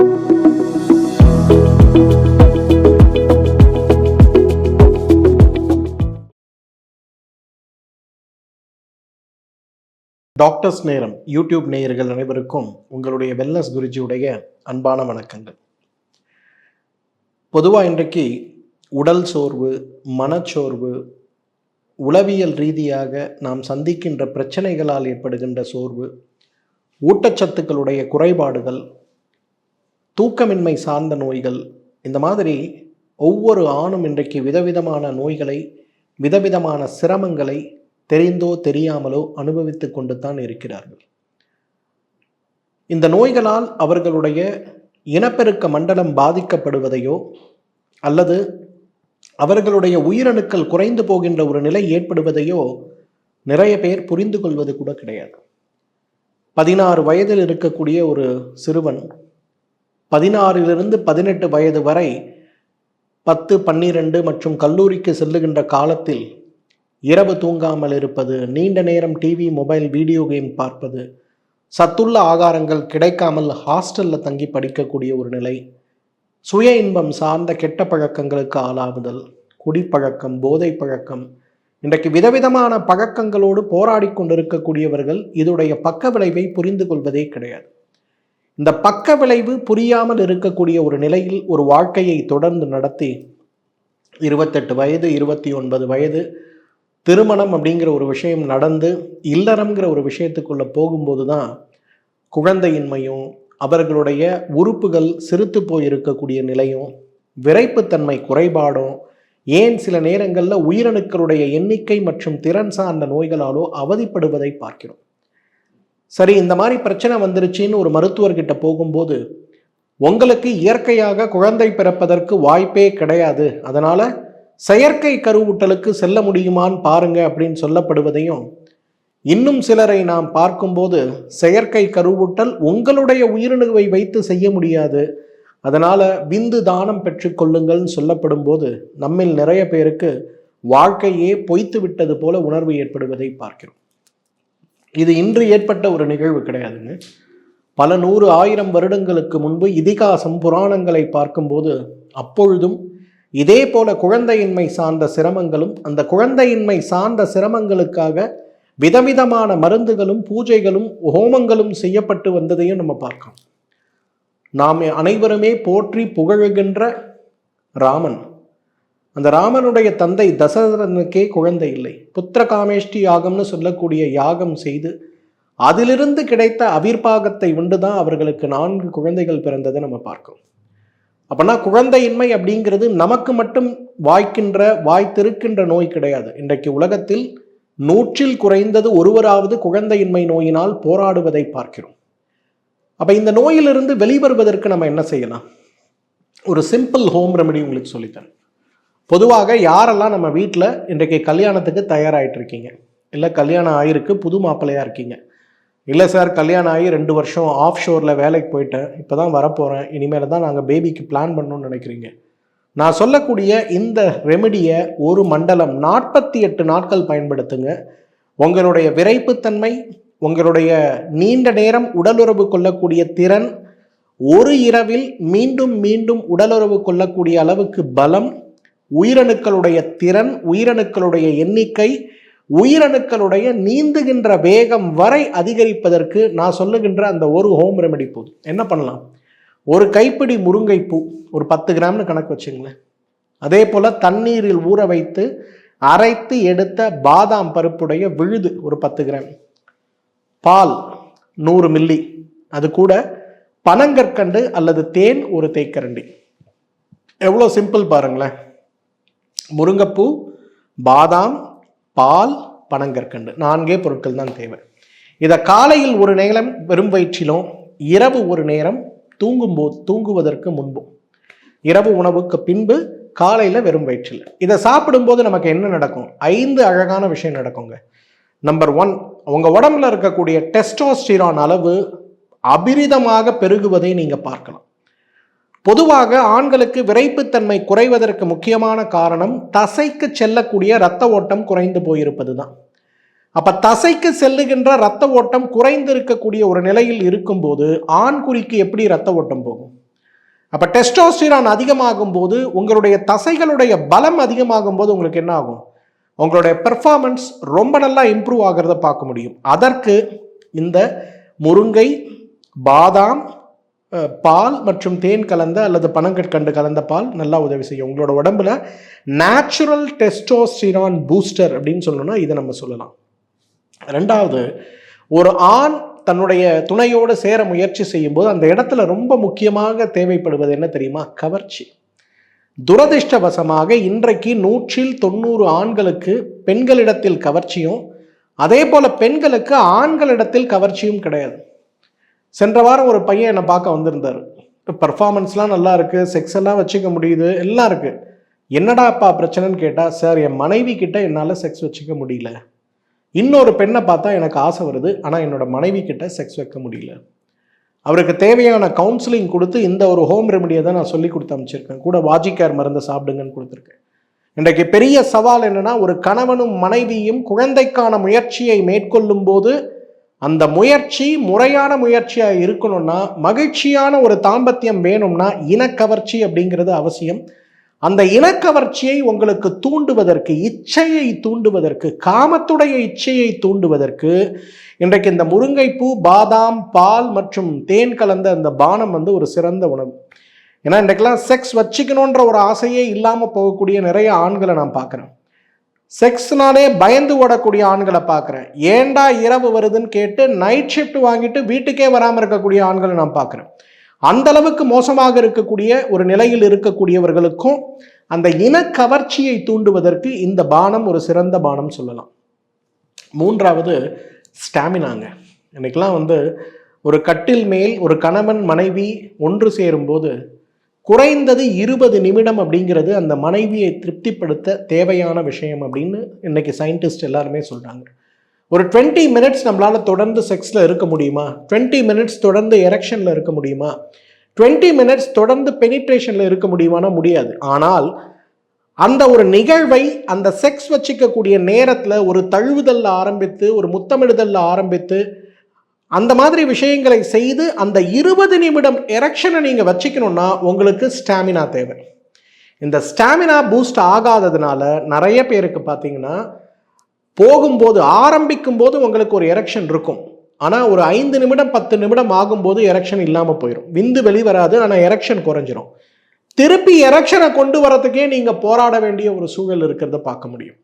Doctors நேரம் YouTube நேயர்கள் அனைவருக்கும் உங்களுடைய வெல்னஸ் குருஜியுடைய அன்பான வணக்கங்கள். பொதுவாக இன்றைக்கு உடல் சோர்வு, மனச்சோர்வு, உளவியல் ரீதியாக நாம் சந்திக்கின்ற பிரச்சனைகளால் ஏற்படுகின்ற சோர்வு, ஊட்டச்சத்துக்களுடைய குறைபாடுகள், தூக்கமின்மை சார்ந்த நோய்கள், இந்த மாதிரி ஒவ்வொரு ஆணும் இன்றைக்கு விதவிதமான நோய்களை, விதவிதமான சிரமங்களை தெரிந்தோ தெரியாமலோ அனுபவித்து கொண்டு தான் இருக்கிறார்கள். இந்த நோய்களால் அவர்களுடைய இனப்பெருக்க மண்டலம் பாதிக்கப்படுவதையோ அல்லது அவர்களுடைய உயிரணுக்கள் குறைந்து போகின்ற ஒரு நிலை ஏற்படுவதையோ நிறைய பேர் புரிந்து கொள்வது கூட கிடையாது. 16 வயதில் இருக்கக்கூடிய ஒரு சிறுவன் 16 to 18 வயது வரை 10, 12 மற்றும் கல்லூரிக்கு செல்லுகின்ற காலத்தில் இரவு தூங்காமல் இருப்பது, நீண்ட நேரம் டிவி, மொபைல், வீடியோ கேம் பார்ப்பது, சத்துள்ள ஆகாரங்கள் கிடைக்காமல் ஹாஸ்டலில் தங்கி படிக்கக்கூடிய ஒரு நிலை, சுய இன்பம் சார்ந்த கெட்ட பழக்கங்களுக்கு ஆளாகுதல், குடிப்பழக்கம், போதை பழக்கம், இன்றைக்கு விதவிதமான பழக்கங்களோடு போராடி கொண்டிருக்கக்கூடியவர்கள் இதோடைய பக்க விளைவை புரிந்து கொள்வதே கிடையாது. இந்த பக்க விளைவு புரியாமல் இருக்கக்கூடிய ஒரு நிலையில் ஒரு வாழ்க்கையை தொடர்ந்து நடத்தி 28 வயது, 29 வயது திருமணம் அப்படிங்கிற ஒரு விஷயம் நடந்து இல்லறம்ங்கிற ஒரு விஷயத்துக்குள்ள போகும்போது தான் குழந்தையின்மையும், அவர்களுடைய உறுப்புகள் சிறுத்து போய் இருக்கக்கூடிய நிலையும், விரைப்புத்தன்மை குறைபாடும், ஏன் சில நேரங்களில் உயிரணுக்களுடைய எண்ணிக்கை மற்றும் திறன் சார்ந்த நோய்களாலோ அவதிப்படுவதை பார்க்கிறோம். சரி, இந்த மாதிரி பிரச்சனை வந்துருச்சுன்னு ஒரு மருத்துவர்கிட்ட போகும்போது, உங்களுக்கு இயற்கையாக குழந்தை பிறப்பதற்கு வாய்ப்பே கிடையாது, அதனால செயற்கை கருவூட்டலுக்கு செல்ல முடியுமான்னு பாருங்க அப்படின்னு சொல்லப்படுவதையும், இன்னும் சிலரை நாம் பார்க்கும்போது செயற்கை கருவூட்டல் உங்களுடைய உயிரணுவை வைத்து செய்ய முடியாது, அதனால விந்து தானம் பெற்றுக்கொள்ளுங்கள்னு சொல்லப்படும் போது நம்மில் நிறைய பேருக்கு வாழ்க்கையே பொய்த்து விட்டது போல உணர்வு ஏற்படுவதை பார்க்கிறோம். இது இன்று ஏற்பட்ட ஒரு நிகழ்வு கிடையாதுங்க. பல 100, 1000 வருடங்களுக்கு முன்பு இதிகாசம், புராணங்களை பார்க்கும்போது அப்பொழுதும் இதே போல குழந்தையின்மை சார்ந்த சிரமங்களும், அந்த குழந்தையின்மை சார்ந்த சிரமங்களுக்காக விதவிதமான மருந்துகளும், பூஜைகளும், ஹோமங்களும் செய்யப்பட்டு வந்ததையும் நம்ம பார்க்கிறோம். நாம் அனைவருமே போற்றி புகழுகின்ற ராமன், அந்த ராமனுடைய தந்தை தசரதனுக்கே குழந்தை இல்லை. புத்திர காமேஷ்டி யாகம்னு சொல்லக்கூடிய யாகம் செய்து அதிலிருந்து கிடைத்த அவிர்பாகத்தை உண்டுதான் அவர்களுக்கு 4 குழந்தைகள் பிறந்ததை நம்ம பார்க்கிறோம். அப்பனா குழந்தையின்மை அப்படிங்கிறது நமக்கு மட்டும் வாய்த்திருக்கின்ற நோய் கிடையாது. இன்றைக்கு உலகத்தில் 100 குறைந்தது ஒருவராவது குழந்தையின்மை நோயினால் போராடுவதை பார்க்கிறோம். அப்ப இந்த நோயிலிருந்து வெளிவருவதற்கு நம்ம என்ன செய்யலாம்? ஒரு சிம்பிள் ஹோம் ரெமெடி உங்களுக்கு சொல்லித்தரேன். பொதுவாக யாரெல்லாம் நம்ம வீட்டில் இன்றைக்கு கல்யாணத்துக்கு தயாராகிட்டு இருக்கீங்க, இல்லை கல்யாணம் ஆயிருக்கு, புது மாப்பிள்ளையா இருக்கீங்க, இல்லை சார் கல்யாணம் ஆகி 2 வருஷம் ஆஃப் ஷோரில் வேலைக்கு போயிட்டேன், இப்போ தான் வரப்போகிறேன், இனிமேல் தான் நாங்கள் பேபிக்கு பிளான் பண்ணணும்னு நினைக்கிறீங்க, நான் சொல்லக்கூடிய இந்த ரெமெடியை ஒரு மண்டலம் 48 நாட்கள் பயன்படுத்துங்க. உங்களுடைய விரைப்புத்தன்மை, உங்களுடைய நீண்ட நேரம் உடலுறவு கொள்ளக்கூடிய திறன், ஒரு இரவில் மீண்டும் மீண்டும் உடலுறவு கொள்ளக்கூடிய அளவுக்கு பலம், உயிரணுக்களுடைய திறன், உயிரணுக்களுடைய எண்ணிக்கை, உயிரணுக்களுடைய நீந்துகின்ற வேகம் வரை அதிகரிப்பதற்கு நான் சொல்லுகின்ற அந்த ஒரு ஹோம் ரெமெடி போதும். என்ன பண்ணலாம்? ஒரு கைப்பிடி முருங்கைப்பூ, ஒரு 10 கிராம்னு கணக்கு வச்சுங்களேன். அதே போல் தண்ணீரில் ஊற வைத்து அரைத்து எடுத்த பாதாம் பருப்புடைய விழுது ஒரு 10 கிராம், பால் 100 மில்லி, அது கூட பனங்கற்கண்டு அல்லது தேன் ஒரு தேக்கரண்டி. எவ்வளோ சிம்பிள் பாருங்களேன். முருங்கைப்பூ, பாதாம், பால், பனங்கற்கண்டு, 4 பொருட்கள் தான் தேவை. இதை காலையில் ஒரு நேரம் வெறும் வயிற்றிலும், இரவு ஒரு நேரம் தூங்குவதற்கு முன்பும், இரவு உணவுக்கு பின்பு, காலையில் வெறும் வயிற்றில் இதை சாப்பிடும்போது நமக்கு என்ன நடக்கும்? 5 அழகான விஷயம் நடக்குங்க. நம்பர் 1, உங்க உடம்புல இருக்கக்கூடிய டெஸ்டோஸ்டிரான் அளவு அபிரிதமாக பெருகுவதை நீங்க பார்க்கலாம். பொதுவாக ஆண்களுக்கு விரைப்புத்தன்மை குறைவதற்கு முக்கியமான காரணம் தசைக்கு செல்லக்கூடிய இரத்த ஓட்டம் குறைந்து போயிருப்பது தான். அப்ப தசைக்கு செல்லுகின்ற இரத்த ஓட்டம் குறைந்து இருக்கக்கூடிய ஒரு நிலையில் இருக்கும்போது ஆண்குறிக்கு எப்படி இரத்த ஓட்டம் போகும்? அப்போ டெஸ்டோஸ்டிரான் அதிகமாகும் போது உங்களுடைய தசைகளுடைய பலம் அதிகமாகும் போது உங்களுக்கு என்ன ஆகும்? உங்களுடைய பெர்ஃபார்மன்ஸ் ரொம்ப நல்லா இம்ப்ரூவ் ஆகிறத பார்க்க முடியும். அதற்கு இந்த முருங்கை, பாதாம், பால் மற்றும் தேன் கலந்த அல்லது பனங்கற்கண்டு கலந்த பால் நல்லா உதவி செய்யும். உங்களோட உடம்புல நேச்சுரல் டெஸ்டோஸ்டிரான் பூஸ்டர் அப்படின்னு சொல்லணும்னா இதை நம்ம சொல்லலாம். ரெண்டாவது, ஒரு ஆண் தன்னுடைய துணையோடு சேர முயற்சி செய்யும் போது அந்த இடத்துல ரொம்ப முக்கியமாக தேவைப்படுவது என்ன தெரியுமா? கவர்ச்சி. துரதிர்ஷ்டவசமாக இன்றைக்கு 100 ஆண்களுக்கு பெண்களிடத்தில் கவர்ச்சியும், அதே போல பெண்களுக்கு ஆண்களிடத்தில் கவர்ச்சியும் கிடையாது. சென்ற வாரம் ஒரு பையன் என்னை பார்க்க வந்திருந்தார். பர்ஃபார்மன்ஸ்லாம் நல்லா இருக்குது, செக்ஸ் எல்லாம் வச்சுக்க முடியுது, எல்லாம் இருக்குது. என்னடாப்பா பிரச்சனைன்னு கேட்டால், சார் என் மனைவி கிட்ட என்னால் செக்ஸ் வச்சுக்க முடியல. இன்னொரு பெண்ணை பார்த்தா எனக்கு ஆசை வருது, ஆனால் என்னோட மனைவி கிட்ட செக்ஸ் வைக்க முடியல. அவருக்கு தேவையான கவுன்சிலிங் கொடுத்து இந்த ஒரு ஹோம் ரெமடியை தான் நான் சொல்லி கொடுத்து அமைச்சிருக்கேன். கூட வாஜிக்கார் மருந்தை சாப்பிடுங்கன்னு கொடுத்துருக்கேன். இன்றைக்கு பெரிய சவால் என்னன்னா, ஒரு கணவனும் மனைவியும் குழந்தைக்கான முயற்சியை மேற்கொள்ளும் போது அந்த முயற்சி முறையான முயற்சியாக இருக்கணும்னா, மகிழ்ச்சியான ஒரு தாம்பத்தியம் வேணும்னா இனக்கவர்ச்சி அப்படிங்கிறது அவசியம். அந்த இனக்கவர்ச்சியை உங்களுக்கு தூண்டுவதற்கு, இச்சையை தூண்டுவதற்கு, காமத்துடைய இச்சையை தூண்டுவதற்கு இன்றைக்கு இந்த முருங்கைப்பூ, பாதாம், பால் மற்றும் தேன் கலந்த அந்த பானம் ஒரு சிறந்த உணவு. ஏன்னா இன்றைக்கெல்லாம் செக்ஸ் வச்சுக்கணுன்ற ஒரு ஆசையே இல்லாமல் போகக்கூடிய நிறைய ஆண்களை நான் பார்க்குறேன். செக்ஸ்னாலே பயந்து ஓடக்கூடிய ஆண்களை பார்க்குறேன். ஏண்டா இரவு வருதுன்னு கேட்டு நைட் ஷிஃப்ட் வாங்கிட்டு வீட்டுக்கே வராமல் இருக்கக்கூடிய ஆண்களை நான் பார்க்குறேன். அந்த அளவுக்கு மோசமாக இருக்கக்கூடிய ஒரு நிலையில் இருக்கக்கூடியவர்களுக்கும் அந்த இனக்கவர்ச்சியை தூண்டுவதற்கு இந்த பானம் ஒரு சிறந்த பானம் சொல்லலாம். மூன்றாவது, ஸ்டாமினாங்க. இன்னைக்கெல்லாம் ஒரு கட்டில் மேல் ஒரு கணவன் மனைவி ஒன்று சேரும்போது குறைந்தது 20 நிமிடம் அப்படிங்கிறது அந்த மனைவியை திருப்திப்படுத்த தேவையான விஷயம் அப்படின்னு இன்னைக்கு சயின்டிஸ்ட் எல்லாருமே சொல்றாங்க. ஒரு 20 மினிட்ஸ் நம்மளால தொடர்ந்து செக்ஸ்ல இருக்க முடியுமா? 20 மினிட்ஸ் தொடர்ந்து எரெக்ஷன்ல இருக்க முடியுமா? 20 மினிட்ஸ் தொடர்ந்து பெனிட்ரேஷன்ல இருக்க முடியுமானா முடியாது. ஆனால் அந்த ஒரு நிகழ்வை அந்த செக்ஸ் வச்சுக்கக்கூடிய நேரத்தில் ஒரு தழுவுதல்ல ஆரம்பித்து, ஒரு முத்தமிடுதல்ல ஆரம்பித்து, அந்த மாதிரி விஷயங்களை செய்து அந்த 20 நிமிடம் எரெக்ஷனை நீங்கள் வச்சுக்கணும்னா உங்களுக்கு ஸ்டாமினா தேவை. இந்த ஸ்டாமினா பூஸ்ட் ஆகாததுனால நிறைய பேருக்கு பார்த்தீங்கன்னா, போகும்போது ஆரம்பிக்கும் போது உங்களுக்கு ஒரு எரெக்ஷன் இருக்கும், ஆனால் ஒரு 5 நிமிடம் 10 நிமிடம் ஆகும்போது எரெக்ஷன் இல்லாமல் போயிடும். விந்து வெளிவராது, ஆனால் எரெக்ஷன் குறைஞ்சிரும். திருப்பி எரெக்ஷனை கொண்டு வரதுக்கே நீங்கள் போராட வேண்டிய ஒரு சூழல் இருக்கிறத பார்க்க முடியும்.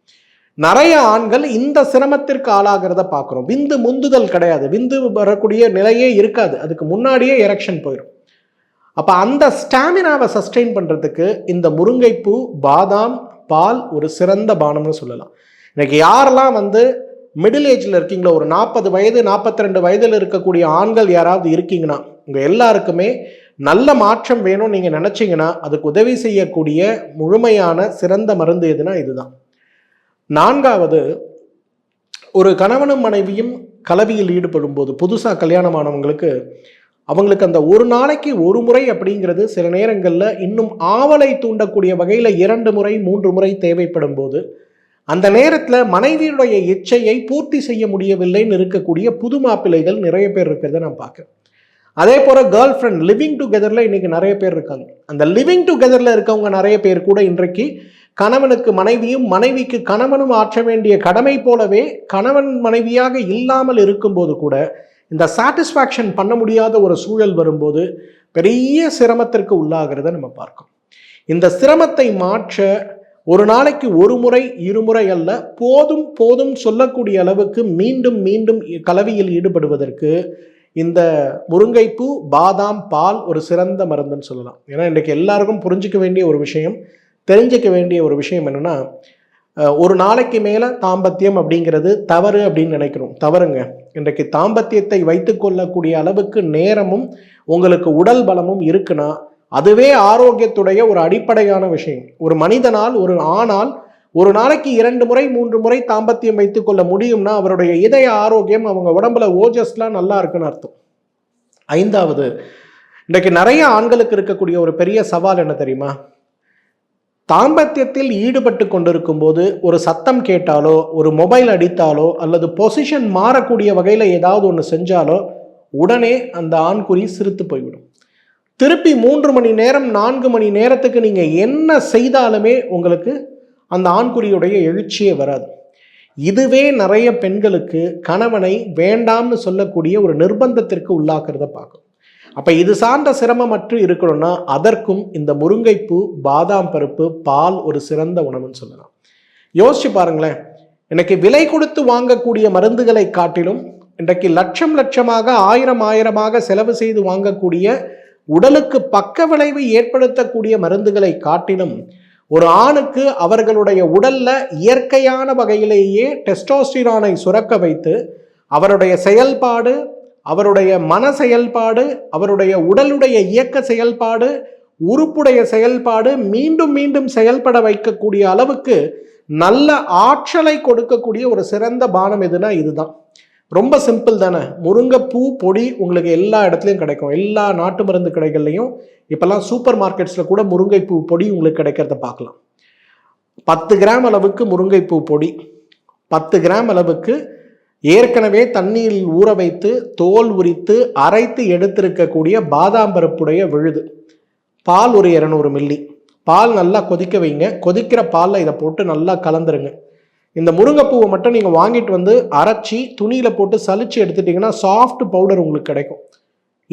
நிறைய ஆண்கள் இந்த சிரமத்திற்கு ஆளாகிறத பார்க்குறோம். விந்து முந்துதல் கிடையாது, விந்து வரக்கூடிய நிலையே இருக்காது, அதுக்கு முன்னாடியே எரெக்ஷன் போயிடும். அப்போ அந்த ஸ்டாமினாவை சஸ்டெயின் பண்ணுறதுக்கு இந்த முருங்கைப்பூ, பாதாம், பால் ஒரு சிறந்த பானம்னு சொல்லலாம். இன்னைக்கு யாரெல்லாம் மிடில் ஏஜில் இருக்கீங்களோ, ஒரு 40 வயது 42 வயதில் இருக்கக்கூடிய ஆண்கள் யாராவது இருக்கீங்கன்னா, உங்கள் எல்லாருக்குமே நல்ல மாற்றம் வேணும்னு நீங்கள் நினச்சிங்கன்னா அதுக்கு உதவி செய்யக்கூடிய முழுமையான சிறந்த மருந்து எதுனா இதுதான். நான்காவது, ஒரு கணவனும் மனைவியும் கலவியில் ஈடுபடும் போது, புதுசாக கல்யாணமானவங்களுக்கு அவங்களுக்கு அந்த ஒரு நாளைக்கு ஒரு முறை அப்படிங்கிறது சில நேரங்களில் இன்னும் ஆவலை தூண்டக்கூடிய வகையில் 2 முறை 3 முறை தேவைப்படும் போது, அந்த நேரத்தில் மனைவியுடைய இச்சையை பூர்த்தி செய்ய முடியவில்லைன்னு இருக்கக்கூடிய புது மாப்பிள்ளைகள் நிறைய பேர் இருக்கிறத நான் பார்க்குறேன். அதே போல் கேர்ள் ஃப்ரெண்ட் லிவிங் டுகெதரில் இன்றைக்கி நிறைய பேர் இருக்காங்க. அந்த லிவிங் டுகெதரில் இருக்கவங்க நிறைய பேர் கூட இன்றைக்கு கணவனுக்கு மனைவியும் மனைவிக்கு கணவனும் ஆற்ற வேண்டிய கடமை போலவே கணவன் மனைவியாக இல்லாமல் இருக்கும்போது கூட இந்த சாட்டிஸ்ஃபேக்ஷன் பண்ண முடியாத ஒரு சூழல் வரும்போது பெரிய சிரமத்திற்கு உள்ளாகிறத நம்ம பார்க்கோம். இந்த சிரமத்தை மாற்ற ஒரு நாளைக்கு ஒரு முறை 2 முறை அல்ல, போதும் போதும் சொல்லக்கூடிய அளவுக்கு மீண்டும் மீண்டும் கலவியில் ஈடுபடுவதற்கு இந்த முருங்கைப்பூ, பாதாம், பால் ஒரு சிறந்த மருந்துன்னு சொல்லலாம். ஏன்னா இன்றைக்கு எல்லாருக்கும் புரிஞ்சிக்க வேண்டிய ஒரு விஷயம், தெரிஞ்சிக்க வேண்டிய ஒரு விஷயம் என்னென்னா, ஒரு நாளைக்கு மேலே தாம்பத்தியம் அப்படிங்கிறது தவறு அப்படின்னு நினைக்கிறோம். தவறுங்க. இன்றைக்கு தாம்பத்தியத்தை வைத்து கொள்ளக்கூடிய அளவுக்கு நேரமும் உங்களுக்கு உடல் பலமும் இருக்குன்னா அதுவே ஆரோக்கியத்துடைய ஒரு அடிப்படையான விஷயம். ஒரு மனிதனால், ஒரு ஆணால் ஒரு நாளைக்கு 2 முறை 3 முறை தாம்பத்தியம் வைத்துக் கொள்ள முடியும்னா அவருடைய இதய ஆரோக்கியம், அவங்க உடம்புல ஓஜஸ்லாம் நல்லா இருக்குன்னு அர்த்தம். ஐந்தாவது, இன்றைக்கு நிறைய ஆண்களுக்கு இருக்கக்கூடிய ஒரு பெரிய சவால் என்ன தெரியுமா? தாம்பத்தியத்தில் ஈடுபட்டு கொண்டிருக்கும் போது ஒரு சத்தம் கேட்டாலோ, ஒரு மொபைல் அடித்தாலோ, அல்லது பொசிஷன் மாறக்கூடிய வகையில் ஏதாவது ஒன்று செஞ்சாலோ உடனே அந்த ஆண்குறி சிரித்து போய்விடும். திருப்பி 3 மணி நேரம் 4 மணி நேரத்துக்கு நீங்கள் என்ன செய்தாலுமே உங்களுக்கு அந்த ஆண்குறியுடைய எழுச்சியே வராது. இதுவே நிறைய பெண்களுக்கு கணவனை வேண்டாம்னு சொல்லக்கூடிய ஒரு நிர்பந்தத்திற்கு உள்ளாக்குறத பார்க்கும். அப்போ இது சார்ந்த சிரமமற்று இருக்கணும்னா அதற்கும் இந்த முருங்கைப்பூ, பாதாம் பருப்பு, பால் ஒரு சிறந்த உணவுன்னு சொல்லலாம். யோசிச்சு பாருங்களேன், இன்னைக்கு விலை கொடுத்து வாங்கக்கூடிய மருந்துகளை காட்டிலும் இன்றைக்கு லட்சம் லட்சமாக ஆயிரமாக செலவு செய்து வாங்கக்கூடிய உடலுக்கு பக்க விளைவு ஏற்படுத்தக்கூடிய மருந்துகளை காட்டிலும் ஒரு ஆணுக்கு அவர்களுடைய உடல்ல இயற்கையான வகையிலேயே டெஸ்டோஸ்டிரானை சுரக்க வைத்து அவருடைய செயல்பாடு, அவருடைய மன செயல்பாடு, அவருடைய உடலுடைய இயக்க செயல்பாடு, உறுப்புடைய செயல்பாடு மீண்டும் மீண்டும் செயல்பட வைக்கக்கூடிய அளவுக்கு நல்ல ஆற்றலை கொடுக்கக்கூடிய ஒரு சிறந்த பானம் எதுனா இதுதான். ரொம்ப சிம்பிள் தானே. முருங்கைப்பூ பொடி உங்களுக்கு எல்லா இடத்துலையும் கிடைக்கும். எல்லா நாட்டு மருந்து கடைகள்லையும் இப்போல்லாம் சூப்பர் மார்க்கெட்ஸில் கூட முருங்கைப்பூ பொடி உங்களுக்கு கிடைக்கிறத பார்க்கலாம். 10 கிராம் அளவுக்கு முருங்கைப்பூ பொடி, 10 கிராம் அளவுக்கு ஏற்கனவே தண்ணீரில் ஊற வைத்து தோல் உரித்து அரைத்து எடுத்திருக்கக்கூடிய பாதாம் பருப்புடைய விழுது, பால் ஒரு 200 மில்லி, பால் நல்லா கொதிக்க வைங்க. கொதிக்கிற பாலில் இதை போட்டு நல்லா கலந்துருங்க. இந்த முருங்கைப்பூவை மட்டும் நீங்கள் வாங்கிட்டு வந்து அரைச்சி துணியில் போட்டு சலிச்சு எடுத்துட்டிங்கன்னா சாஃப்ட் பவுடர் உங்களுக்கு கிடைக்கும்.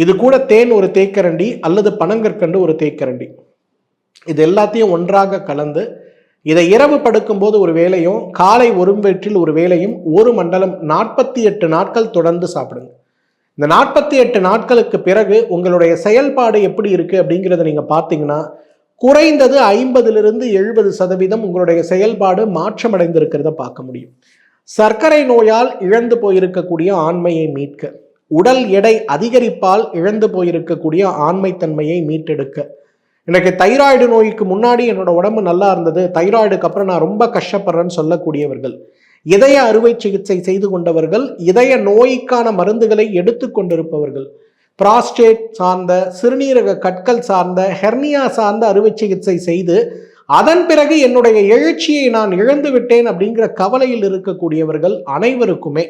இது கூட தேன் ஒரு தேக்கரண்டி அல்லது பனங்கற்கண்டு ஒரு தேக்கரண்டி, இது எல்லாத்தையும் ஒன்றாக கலந்து இதை இரவு படுக்கும்போது ஒரு வேளையும் காலை ஒரு வயிற்றில் ஒரு வேளையும் ஒரு மண்டலம் 48 நாட்கள் தொடர்ந்து சாப்பிடுங்க. இந்த 48 நாட்களுக்கு பிறகு உங்களுடைய செயல்பாடு எப்படி இருக்குது அப்படிங்கிறத நீங்கள் பார்த்தீங்கன்னா குறைந்தது 50-70% உங்களுடைய செயல்பாடு மாற்றமடைந்திருக்கிறத பார்க்க முடியும். சர்க்கரை நோயால் இழந்து போயிருக்கக்கூடிய ஆண்மையை மீட்க, உடல் எடை அதிகரிப்பால் இழந்து போயிருக்கக்கூடிய ஆண்மைத்தன்மையை மீட்டெடுக்க, எனக்கு தைராய்டு நோய்க்கு முன்னாடி என்னோட உடம்பு நல்லா இருந்தது, தைராய்டுக்கு அப்புறம் நான் ரொம்ப கஷ்டப்படுறேன்னு சொல்லக்கூடியவர்கள், இதய அறுவை சிகிச்சை செய்து கொண்டவர்கள், இதய நோய்க்கான மருந்துகளை எடுத்து கொண்டிருப்பவர்கள், பிராஸ்டேட் சார்ந்த, சிறுநீரக கற்கள் சார்ந்த, ஹெர்னியா சார்ந்த அறுவை சிகிச்சை செய்து அதன் பிறகு என்னுடைய எழுச்சியை நான் இழந்து விட்டேன் அப்படிங்கிற கவலையில் இருக்கக்கூடியவர்கள் அனைவருக்குமே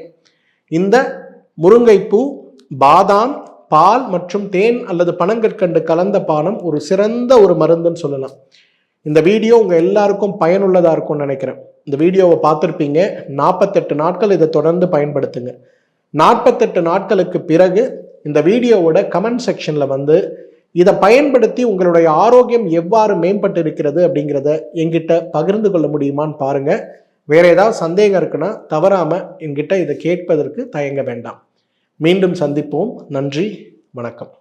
இந்த முருங்கைப்பூ, பாதாம், பால் மற்றும் தேன் அல்லது பனங்கற்கண்டு கலந்த பானம் ஒரு சிறந்த ஒரு மருந்துன்னு சொல்லலாம். இந்த வீடியோ உங்கள் எல்லாருக்கும் பயனுள்ளதாக இருக்கும்னு நினைக்கிறேன். இந்த வீடியோவை பார்த்துருப்பீங்க. 48 நாட்கள் இதை தொடர்ந்து பயன்படுத்துங்க. 48 நாட்களுக்கு பிறகு இந்த வீடியோவோட கமெண்ட் செக்ஷனில் வந்து இதை பயன்படுத்தி உங்களுடைய ஆரோக்கியம் எவ்வாறு மேம்பட்டு இருக்கிறது அப்படிங்கிறத என்கிட்ட பகிர்ந்து கொள்ள முடியுமான்னு பாருங்கள். வேறு ஏதாவது சந்தேகம் இருக்குன்னா தவறாமல் என்கிட்ட இதை கேட்பதற்கு தயங்க வேண்டாம். மீண்டும் சந்திப்போம். நன்றி, வணக்கம்.